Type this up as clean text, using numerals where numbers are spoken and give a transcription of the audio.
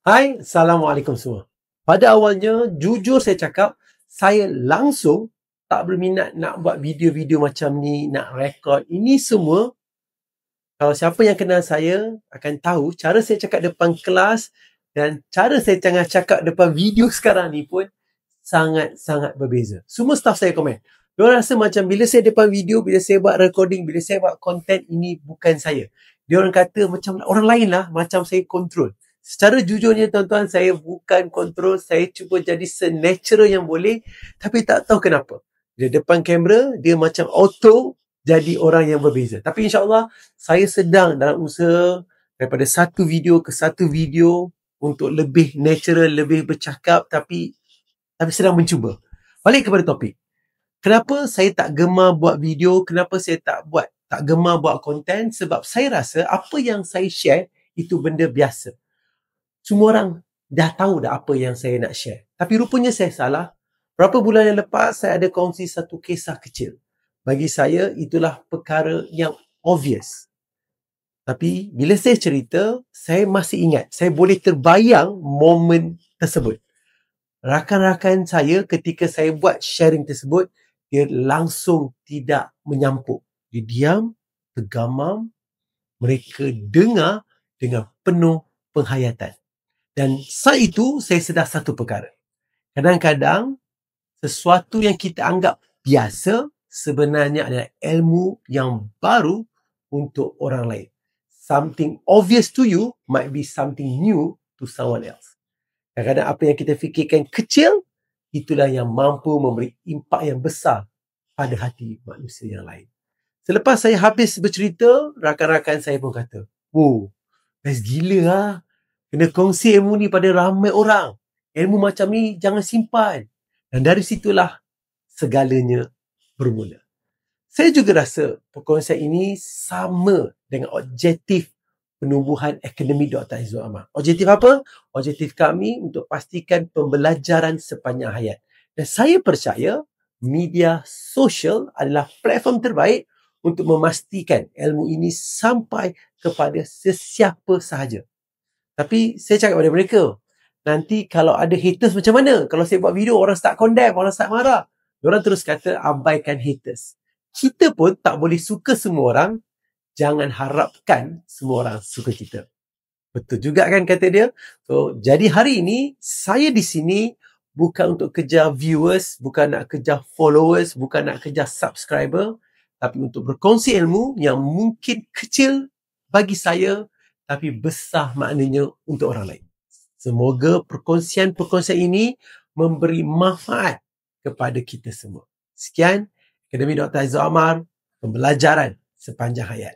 Hai, Assalamualaikum semua. Pada awalnya, jujur saya cakap, saya langsung tak berminat nak buat video-video macam ni, nak rekod. Ini semua, kalau siapa yang kenal saya akan tahu cara saya cakap depan kelas dan cara saya tengah cakap depan video sekarang ni pun sangat-sangat berbeza. Semua staff saya komen. Diorang rasa macam bila saya depan video, bila saya buat recording, bila saya buat content, ini bukan saya. Diorang kata macam orang lain lah, macam saya control. Secara jujurnya tuan-tuan, saya bukan control. Saya cuba jadi se-natural yang boleh. Tapi tak tahu kenapa. Dia depan kamera, dia macam auto jadi orang yang berbeza. Tapi insyaAllah, saya sedang dalam usaha daripada satu video ke satu video untuk lebih natural, lebih bercakap, tapi sedang mencuba. Balik kepada topik. Kenapa saya tak gemar buat video? Kenapa saya tak gemar buat konten? Sebab saya rasa apa yang saya share itu benda biasa. Semua orang dah tahu dah apa yang saya nak share. Tapi rupanya saya salah. Berapa bulan yang lepas saya ada kongsi satu kisah kecil. Bagi saya itulah perkara yang obvious. Tapi bila saya cerita, saya masih ingat. Saya boleh terbayang momen tersebut. Rakan-rakan saya ketika saya buat sharing tersebut, dia langsung tidak menyampuk. Dia diam, tergamam. Mereka dengar dengan penuh penghayatan. Dan saat itu, saya sedar satu perkara. Kadang-kadang, sesuatu yang kita anggap biasa, sebenarnya adalah ilmu yang baru untuk orang lain. Something obvious to you might be something new to someone else. Kadang-kadang apa yang kita fikirkan kecil, itulah yang mampu memberi impak yang besar pada hati manusia yang lain. Selepas saya habis bercerita, rakan-rakan saya pun kata, "Oh, best gila lah. Kena kongsi ilmu ni pada ramai orang. Ilmu macam ni jangan simpan." Dan dari situlah segalanya bermula. Saya juga rasa perkongsian ini sama dengan objektif penumbuhan Akademi Dr. Aizul Amar. Objektif apa? Objektif kami untuk pastikan pembelajaran sepanjang hayat. Dan saya percaya media sosial adalah platform terbaik untuk memastikan ilmu ini sampai kepada sesiapa sahaja. Tapi saya cakap kepada mereka, nanti kalau ada haters macam mana? Kalau saya buat video, orang start condemn, orang start marah. Diorang terus kata, abaikan haters. Kita pun tak boleh suka semua orang. Jangan harapkan semua orang suka kita. Betul juga kan kata dia? So, jadi hari ini, saya di sini bukan untuk kejar viewers, bukan nak kejar followers, bukan nak kejar subscriber, tapi untuk berkongsi ilmu yang mungkin kecil bagi saya, tapi besar maknanya untuk orang lain. Semoga perkongsian-perkongsian ini memberi manfaat kepada kita semua. Sekian, Akademi Dr. Aizul Amar, pembelajaran sepanjang hayat.